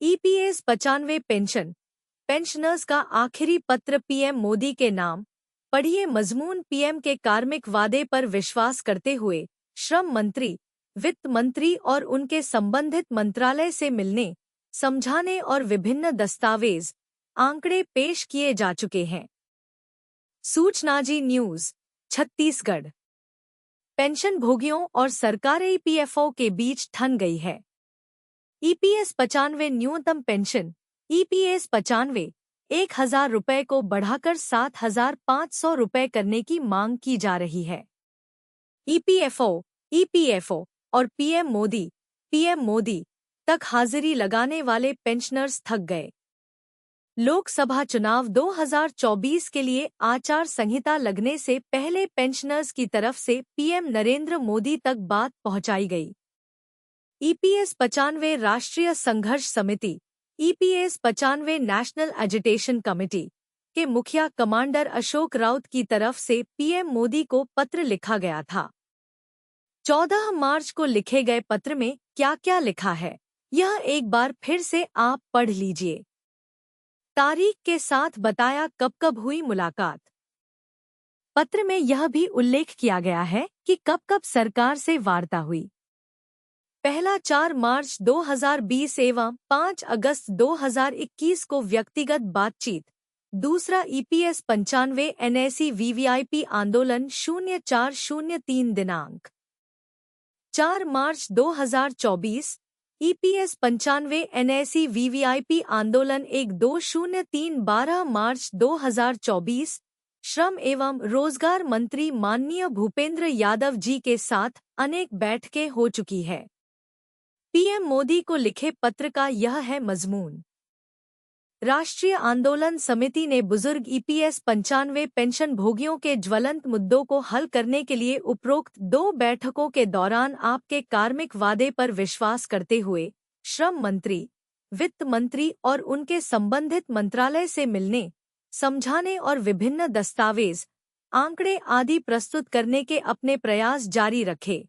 EPS 95 pensioners का आखिरी पत्र पीएम मोदी के नाम। पढ़िए मजमून। पीएम के कार्मिक वादे पर विश्वास करते हुए श्रम मंत्री, वित्त मंत्री और उनके संबंधित मंत्रालय से मिलने, समझाने और विभिन्न दस्तावेज, आंकड़े पेश किए जा चुके हैं। सूचनाजी न्यूज। छत्तीसगढ़। पेंशन भोगियों और सरकार ईपीएफओ के बीच ठन गई है। ईपीएस 95 न्यूनतम पेंशन ईपीएस 95 1,000 रुपये को बढ़ाकर 7,500 रुपये करने की मांग की जा रही है। ईपीएफओ और पीएम मोदी तक हाजिरी लगाने वाले पेंशनर्स थक गए। लोकसभा चुनाव 2024 के लिए आचार संहिता लगने से पहले पेंशनर्स की तरफ से पीएम नरेंद्र मोदी तक बात पहुंचाई गई। ईपीएस 95 राष्ट्रीय संघर्ष समिति ईपीएस 95 नेशनल एजिटेशन कमेटी के मुखिया कमांडर अशोक राउत की तरफ से पीएम मोदी को पत्र लिखा गया था। 14 मार्च को लिखे गए पत्र में क्या क्या लिखा है, यह एक बार फिर से आप पढ़ लीजिए। तारीख के साथ बताया कब कब हुई मुलाकात। पत्र में यह भी उल्लेख किया गया है कि कब कब सरकार से वार्ता हुई। पहला 4 मार्च 2020 एवं 5 अगस्त 2021 को व्यक्तिगत बातचीत। दूसरा ईपीएस 95 एनएसी वीवीआईपी आंदोलन 0403 दिनांक 4 मार्च 2024। ईपीएस 95 एनएसी वीवीआईपी आंदोलन 1203 12 मार्च 2024। श्रम एवं रोजगार मंत्री माननीय भूपेंद्र यादव जी के साथ अनेक बैठकें हो चुकी है। पीएम मोदी को लिखे पत्र का यह है मजमून। राष्ट्रीय आंदोलन समिति ने बुजुर्ग ईपीएस 95 पेंशन भोगियों के ज्वलंत मुद्दों को हल करने के लिए उपरोक्त 2 बैठकों के दौरान आपके कार्मिक वादे पर विश्वास करते हुए श्रम मंत्री, वित्त मंत्री और उनके संबंधित मंत्रालय से मिलने, समझाने और विभिन्न दस्तावेज, आंकड़े आदि प्रस्तुत करने के अपने प्रयास जारी रखे।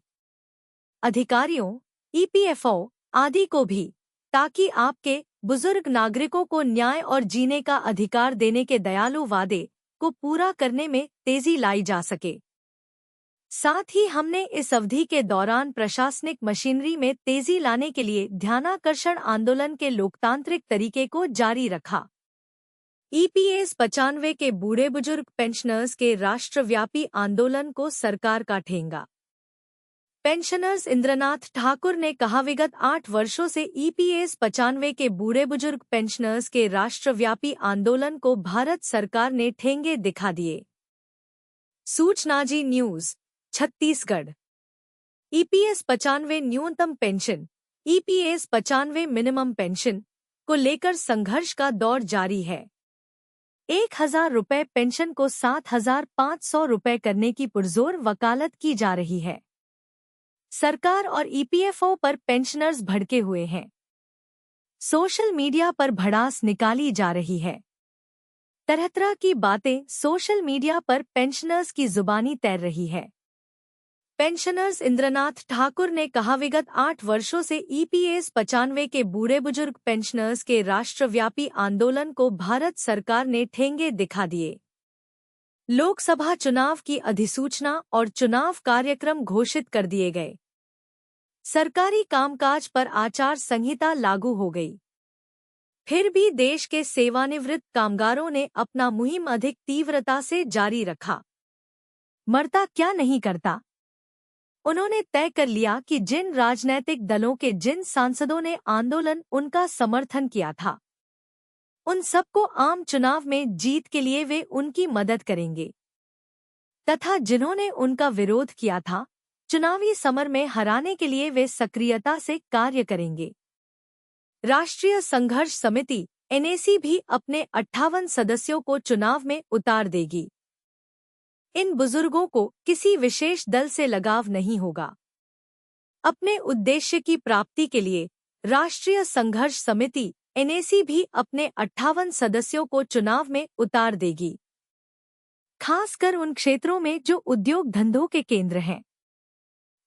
अधिकारियों, ईपीएफओ आदि को भी, ताकि आपके बुजुर्ग नागरिकों को न्याय और जीने का अधिकार देने के दयालु वादे को पूरा करने में तेजी लाई जा सके। साथ ही हमने इस अवधि के दौरान प्रशासनिक मशीनरी में तेजी लाने के लिए ध्यानाकर्षण आंदोलन के लोकतांत्रिक तरीके को जारी रखा। ईपीएस 95 के बूढ़े बुजुर्ग पेंशनर्स के राष्ट्रव्यापी आंदोलन को सरकार का ठेंगा। पेंशनर्स इंद्रनाथ ठाकुर ने कहा, विगत 8 वर्षों से ईपीएस 95 के बूढ़े बुजुर्ग पेंशनर्स के राष्ट्रव्यापी आंदोलन को भारत सरकार ने ठेंगे दिखा दिए। सूचनाजी न्यूज। छत्तीसगढ़। ईपीएस 95 न्यूनतम पेंशन ईपीएस 95 मिनिमम पेंशन को लेकर संघर्ष का दौर जारी है। 1,000 रुपये पेंशन को 7,500 रुपये करने की पुरजोर वकालत की जा रही है। सरकार और ईपीएफओ पर पेंशनर्स भड़के हुए हैं। सोशल मीडिया पर भड़ास निकाली जा रही है। तरह तरह की बातें सोशल मीडिया पर पेंशनर्स की जुबानी तैर रही है। पेंशनर्स इंद्रनाथ ठाकुर ने कहा, विगत 8 वर्षों से ईपीएस 95 के बूढ़े बुजुर्ग पेंशनर्स के राष्ट्रव्यापी आंदोलन को भारत सरकार ने ठेंगे दिखा दिए। लोकसभा चुनाव की अधिसूचना और चुनाव कार्यक्रम घोषित कर दिए गए। सरकारी कामकाज पर आचार संहिता लागू हो गई। फिर भी देश के सेवानिवृत्त कामगारों ने अपना मुहिम अधिक तीव्रता से जारी रखा। मरता क्या नहीं करता। उन्होंने तय कर लिया कि जिन राजनैतिक दलों के जिन सांसदों ने आंदोलन उनका समर्थन किया था, उन सबको आम चुनाव में जीत के लिए वे उनकी मदद करेंगे, तथा जिन्होंने उनका विरोध किया था, चुनावी समर में हराने के लिए वे सक्रियता से कार्य करेंगे। राष्ट्रीय संघर्ष समिति एनएसी भी अपने 58 सदस्यों को चुनाव में उतार देगी। इन बुजुर्गों को किसी विशेष दल से लगाव नहीं होगा। अपने उद्देश्य की प्राप्ति के लिए राष्ट्रीय संघर्ष समिति एनएसी भी अपने 58 सदस्यों को चुनाव में उतार देगी, खासकर उन क्षेत्रों में जो उद्योग धंधों के केंद्र हैं।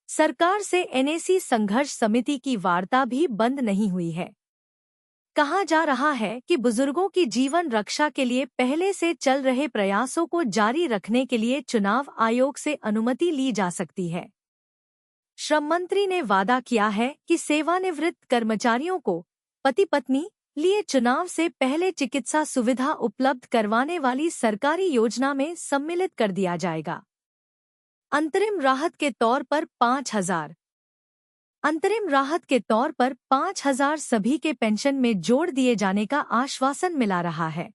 सरकार से एनएसी संघर्ष समिति की वार्ता भी बंद नहीं हुई है। कहा जा रहा है कि बुजुर्गों की जीवन रक्षा के लिए पहले से चल रहे प्रयासों को जारी रखने के लिए चुनाव आयोग से अनुमति ली जा सकती है। श्रम मंत्री ने वादा किया है कि सेवानिवृत्त कर्मचारियों को पति पत्नी लिए चुनाव से पहले चिकित्सा सुविधा उपलब्ध करवाने वाली सरकारी योजना में सम्मिलित कर दिया जाएगा। अंतरिम राहत के तौर पर 5,000 सभी के पेंशन में जोड़ दिए जाने का आश्वासन मिला रहा है।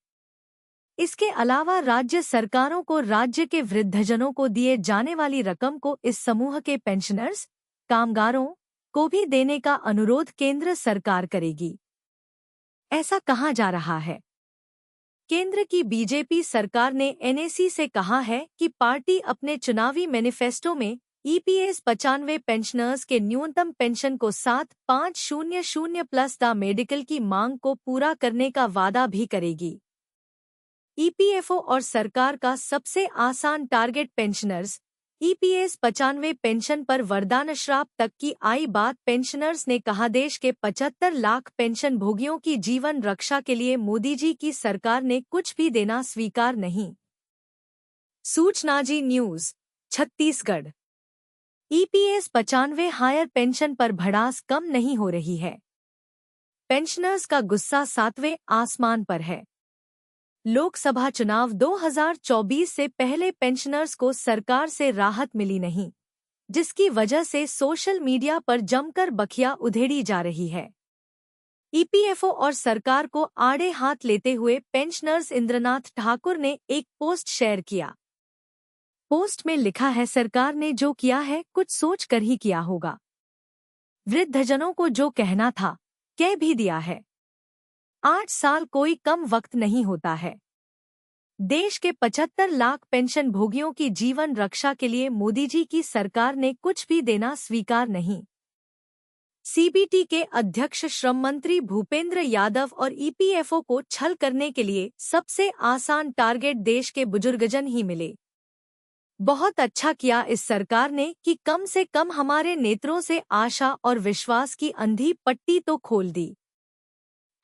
इसके अलावा राज्य सरकारों को राज्य के वृद्धजनों को दिए जाने वाली रकम को इस समूह के पेंशनर्स, कामगारों को भी देने का अनुरोध केंद्र सरकार करेगी, ऐसा कहा जा रहा है। केंद्र की बीजेपी सरकार ने एनएसी से कहा है कि पार्टी अपने चुनावी मैनिफेस्टो में ईपीएस 95 पेंशनर्स के न्यूनतम पेंशन को 7,500 दा मेडिकल की मांग को पूरा करने का वादा भी करेगी। ईपीएफओ और सरकार का सबसे आसान टारगेट पेंशनर्स ईपीएस 95 पेंशन पर वरदान श्राप तक की आई बात। पेंशनर्स ने कहा, देश के 75 लाख पेंशन भोगियों की जीवन रक्षा के लिए मोदी जी की सरकार ने कुछ भी देना स्वीकार नहीं। सूचना Zee news Chhattisgarh. EPS 95 higher pension पर भड़ास कम नहीं हो रही है। पेंशनर्स का गुस्सा 7वें आसमान पर है। लोकसभा चुनाव 2024 से पहले पेंशनर्स को सरकार से राहत मिली नहीं, जिसकी वजह से सोशल मीडिया पर जमकर बखिया उधेड़ी जा रही है। ईपीएफओ और सरकार को आड़े हाथ लेते हुए पेंशनर्स इंद्रनाथ ठाकुर ने एक पोस्ट शेयर किया। पोस्ट में लिखा है, सरकार ने जो किया है कुछ सोच कर ही किया होगा। वृद्धजनों को जो कहना था कह भी दिया है। 8 साल कोई कम वक्त नहीं होता है। देश के 75 लाख पेंशन भोगियों की जीवन रक्षा के लिए मोदी जी की सरकार ने कुछ भी देना स्वीकार नहीं। सीबीटी के अध्यक्ष श्रम मंत्री भूपेंद्र यादव और ईपीएफओ को छल करने के लिए सबसे आसान टारगेट देश के बुजुर्गजन ही मिले। बहुत अच्छा किया इस सरकार ने कि कम से कम हमारे नेत्रों से आशा और विश्वास की अंधी पट्टी तो खोल दी।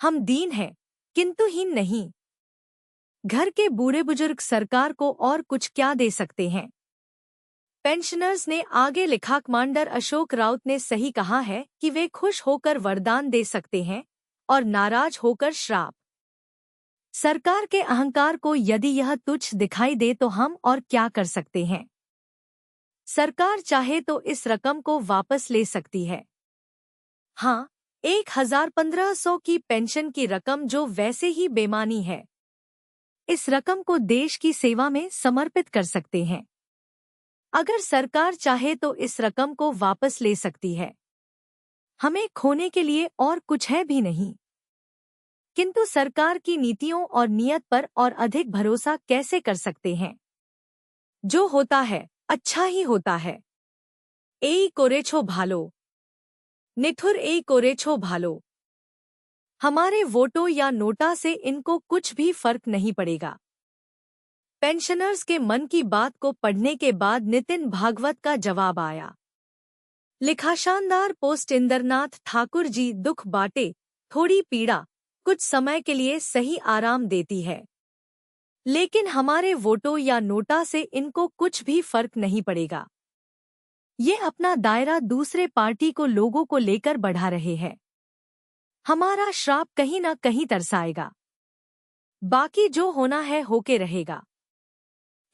हम दीन हैं किंतु हीन नहीं। घर के बूढ़े बुजुर्ग सरकार को और कुछ क्या दे सकते हैं। पेंशनर्स ने आगे लिखा, कमांडर अशोक राउत ने सही कहा है कि वे खुश होकर वरदान दे सकते हैं और नाराज होकर श्राप। सरकार के अहंकार को यदि यह तुच्छ दिखाई दे तो हम और क्या कर सकते हैं। सरकार चाहे तो इस रकम को वापस ले सकती है। हाँ, 1,1500 की पेंशन की रकम जो वैसे ही बेमानी है, इस रकम को देश की सेवा में समर्पित कर सकते हैं। अगर सरकार चाहे तो इस रकम को वापस ले सकती है। हमें खोने के लिए और कुछ है भी नहीं। किंतु सरकार की नीतियों और नीयत पर और अधिक भरोसा कैसे कर सकते हैं। जो होता है अच्छा ही होता है। एई कोरेछो भालो, निथुर एई कोरेछो भालो। हमारे वोटों या नोटा से इनको कुछ भी फर्क नहीं पड़ेगा। पेंशनर्स के मन की बात को पढ़ने के बाद नितिन भागवत का जवाब आया। लिखा, शानदार पोस्ट। इंद्रनाथ ठाकुर जी, दुख बाटे थोड़ी पीड़ा कुछ समय के लिए सही आराम देती है, लेकिन हमारे वोटों या नोटा से इनको कुछ भी फर्क नहीं पड़ेगा। ये अपना दायरा दूसरे पार्टी को लोगों को लेकर बढ़ा रहे हैं। हमारा श्राप कहीं न कहीं तरसाएगा। बाकी जो होना है होके रहेगा।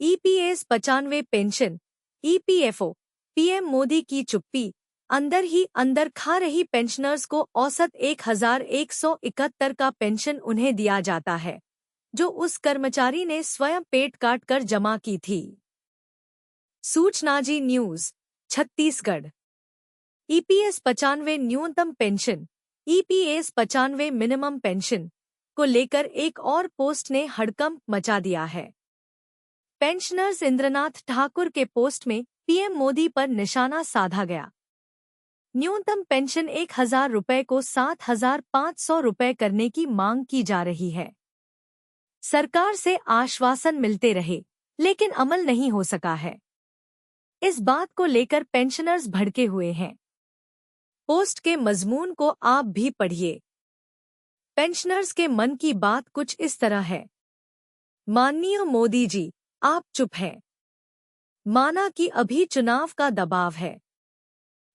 EPS 95 pension, EPFO, PM Modi की चुप्पी अंदर ही अंदर खा रही। पेंशनर्स को औसत 1,171 का पेंशन उन्हें दिया जाता है, जो उस कर्मचारी ने स्वयं पेट काट कर जमा की थी। सूचना जी न्यूज छत्तीसगढ़। ईपीएस 95 न्यूनतम पेंशन, ईपीएस 95 मिनिमम पेंशन को लेकर एक और पोस्ट ने हड़कंप मचा दिया है। पेंशनर्स इंद्रनाथ ठाकुर के पोस्ट में पीएम मोदी पर निशाना साधा गया। न्यूनतम पेंशन 1,000 रुपए को 7,500 रुपए करने की मांग की जा रही है। सरकार से आश्वासन मिलते रहे, लेकिन अमल नहीं हो सका है। इस बात को लेकर पेंशनर्स भड़के हुए हैं। पोस्ट के मजमून को आप भी पढ़िए। पेंशनर्स के मन की बात कुछ इस तरह है। माननीय मोदी जी, आप चुप हैं। माना कि अभी चुनाव का दबाव है,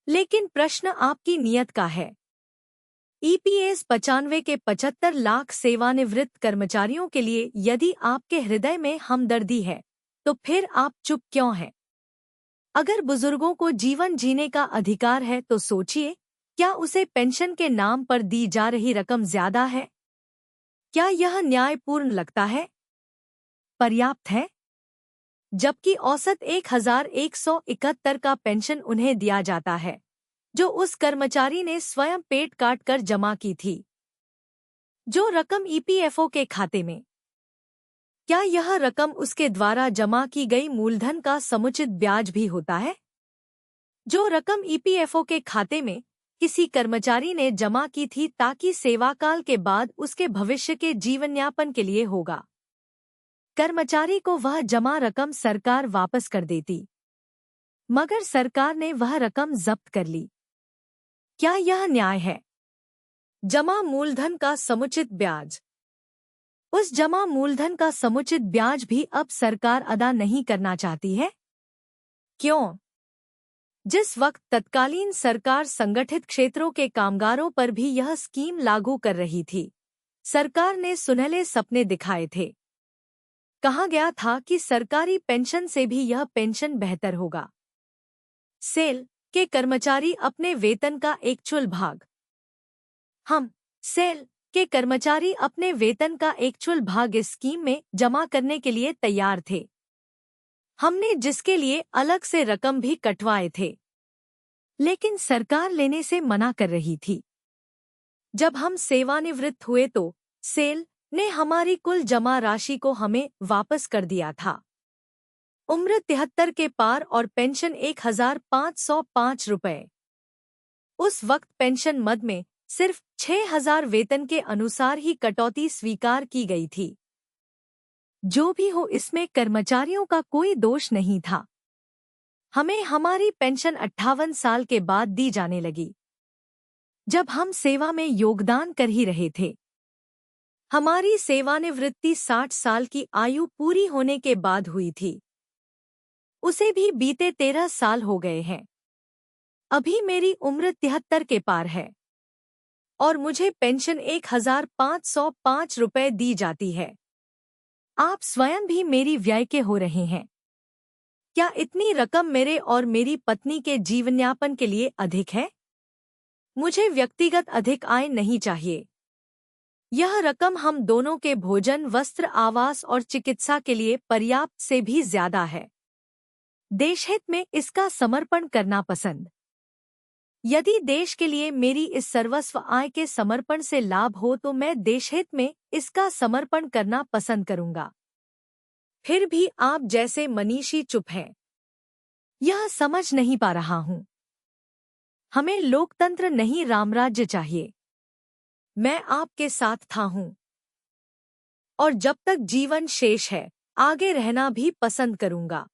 लेकिन प्रश्न आपकी नीयत का है। ईपीएस 95 के 75 लाख सेवानिवृत्त कर्मचारियों के लिए यदि आपके हृदय में हमदर्दी है, तो फिर आप चुप क्यों हैं? अगर बुजुर्गों को जीवन जीने का अधिकार है तो सोचिए, क्या उसे पेंशन के नाम पर दी जा रही रकम ज्यादा है? क्या यह न्यायपूर्ण लगता है? पर्याप्त है? जबकि औसत 1171 का पेंशन उन्हें दिया जाता है, जो उस कर्मचारी ने स्वयं पेट काट कर जमा की थी। जो रकम ईपीएफओ के खाते में, क्या यह रकम उसके द्वारा जमा की गई मूलधन का समुचित ब्याज भी होता है? जो रकम ईपीएफओ के खाते में किसी कर्मचारी ने जमा की थी ताकि सेवाकाल के बाद उसके भविष्य के जीवनयापन के लिए होगा, कर्मचारी को वह जमा रकम सरकार वापस कर देती, मगर सरकार ने वह रकम जब्त कर ली। क्या यह न्याय है? जमा मूलधन का समुचित ब्याज। उस जमा मूलधन का समुचित ब्याज भी अब सरकार अदा नहीं करना चाहती है। क्यों? जिस वक्त तत्कालीन सरकार संगठित क्षेत्रों के कामगारों पर भी यह स्कीम लागू कर रही थी, सरकार ने सुनहले सपने दिखाए थे। कहा गया था कि सरकारी पेंशन से भी यह पेंशन बेहतर होगा। सेल के कर्मचारी अपने वेतन का एक्चुअल भाग सेल के कर्मचारी अपने वेतन का एक्चुअल भाग इस स्कीम में जमा करने के लिए तैयार थे। हमने जिसके लिए अलग से रकम भी कटवाए थे, लेकिन सरकार लेने से मना कर रही थी। जब हम सेवानिवृत्त हुए तो सेल ने हमारी कुल जमा राशि को हमें वापस कर दिया था। उम्र 73 के पार और पेंशन 1505 रुपए। उस वक्त पेंशन मद में सिर्फ 6000 वेतन के अनुसार ही कटौती स्वीकार की गई थी। जो भी हो, इसमें कर्मचारियों का कोई दोष नहीं था। हमें हमारी पेंशन 58 साल के बाद दी जाने लगी, जब हम सेवा में योगदान कर ही रहे थे। हमारी सेवानिवृत्ति 60 साल की आयु पूरी होने के बाद हुई थी। उसे भी बीते 13 साल हो गए हैं। अभी मेरी उम्र 73 के पार है और मुझे पेंशन 1505 रुपए दी जाती है। आप स्वयं भी मेरी व्यय के हो रहे हैं। क्या इतनी रकम मेरे और मेरी पत्नी के जीवनयापन के लिए अधिक है? मुझे व्यक्तिगत अधिक आय नहीं चाहिए। यह रकम हम दोनों के भोजन, वस्त्र, आवास और चिकित्सा के लिए पर्याप्त से भी ज्यादा है। देशहित में इसका समर्पण करना पसंद। यदि देश के लिए मेरी इस सर्वस्व आय के समर्पण से लाभ हो तो मैं देशहित में इसका समर्पण करना पसंद करूंगा। फिर भी आप जैसे मनीषी चुप हैं। यह समझ नहीं पा रहा हूं। हमें लोकतंत्र नहीं, रामराज्य चाहिए। मैं आपके साथ था हूं और जब तक जीवन शेष है आगे रहना भी पसंद करूंगा।